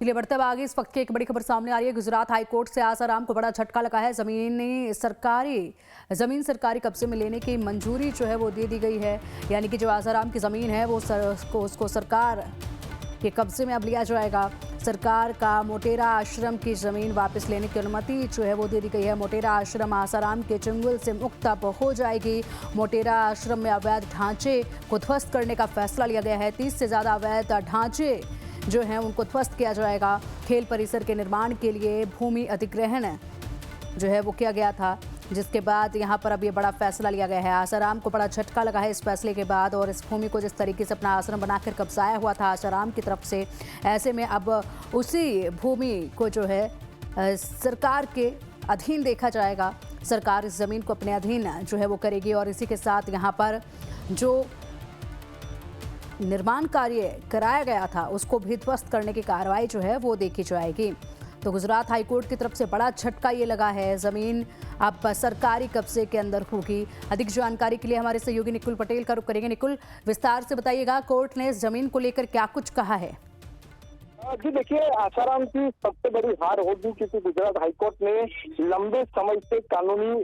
चलिए बढ़ते हुए आगे इस वक्त की एक बड़ी खबर सामने आ रही है। गुजरात हाईकोर्ट से आसाराम को बड़ा झटका लगा है। जमीन सरकारी कब्जे में लेने की मंजूरी जो है वो दे दी गई है। यानी कि जो आसाराम की जमीन है वो उसको सरकार के कब्जे में अब लिया जाएगा। सरकार का मोटेरा आश्रम की जमीन वापस लेने की अनुमति जो है वो दे दी गई है। मोटेरा आश्रम आसाराम के चंगुल से मुक्त अब हो जाएगी। मोटेरा आश्रम में अवैध ढांचे को ध्वस्त करने का फैसला लिया गया है। 30 से ज्यादा अवैध ढांचे जो हैं उनको ध्वस्त किया जाएगा। खेल परिसर के निर्माण के लिए भूमि अधिग्रहण जो है वो किया गया था, जिसके बाद यहाँ पर अब ये बड़ा फैसला लिया गया है। आसाराम को बड़ा झटका लगा है इस फैसले के बाद, और इस भूमि को जिस तरीके से अपना आश्रम बनाकर कब्जाया हुआ था आसाराम की तरफ से, ऐसे में अब उसी भूमि को जो है सरकार के अधीन देखा जाएगा। सरकार इस जमीन को अपने अधीन जो है वो करेगी, और इसी के साथ यहाँ पर जो निर्माण कार्य कराया गया था उसको भी ध्वस्त करने की कार्रवाई जो है वो देखी जाएगी। तो गुजरात हाईकोर्ट की तरफ से बड़ा झटका ये लगा है। जमीन अब सरकारी कब्जे के अंदर होगी। अधिक जानकारी के लिए हमारे सहयोगी निकुल पटेल का रुख करेंगे। निकुल, विस्तार से बताइएगा, कोर्ट ने इस जमीन को लेकर क्या कुछ कहा है? जी देखिए, आसाराम की सबसे बड़ी हार होगी क्योंकि गुजरात हाईकोर्ट ने लंबे समय से कानूनी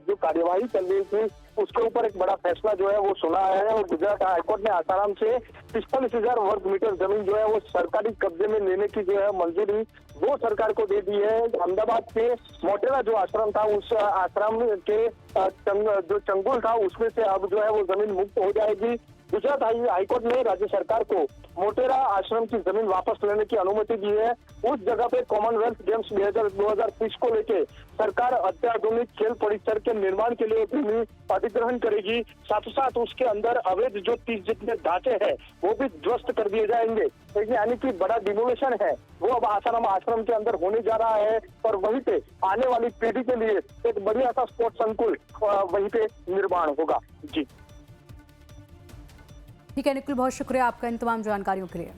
जो कार्यवाही चल रही थी उसके ऊपर एक बड़ा फैसला जो है वो सुना है, और गुजरात हाईकोर्ट ने आसाराम से 45,000 वर्ग मीटर जमीन जो है वो सरकारी कब्जे में लेने की जो है मंजूरी वो सरकार को दे दी है। अहमदाबाद के मोटेरा जो आश्रम था उस आश्रम के जो चंगुल था उसमें से अब जो है वो जमीन मुक्त हो जाएगी। गुजरात हाईकोर्ट ने राज्य सरकार को मोटेरा आश्रम की जमीन वापस लेने की अनुमति दी है। उस जगह पे कॉमनवेल्थ गेम्स 2030 को लेके सरकार अत्याधुनिक खेल परिसर के निर्माण के लिए भूमि अधिग्रहण करेगी। साथ ही साथ उसके अंदर अवैध जो 30 जितने ढांचे हैं वो भी ध्वस्त कर दिए जाएंगे। यानी कि बड़ा डिमोलेशन है वो अब आसाराम आश्रम के अंदर होने जा रहा है, और वहीं पे आने वाली पीढ़ी के लिए एक बढ़िया सा स्पोर्ट्स संकुल वहीं पे निर्माण होगा। जी ठीक है निकुल, बहुत शुक्रिया आपका इन तमाम जानकारियों के लिए।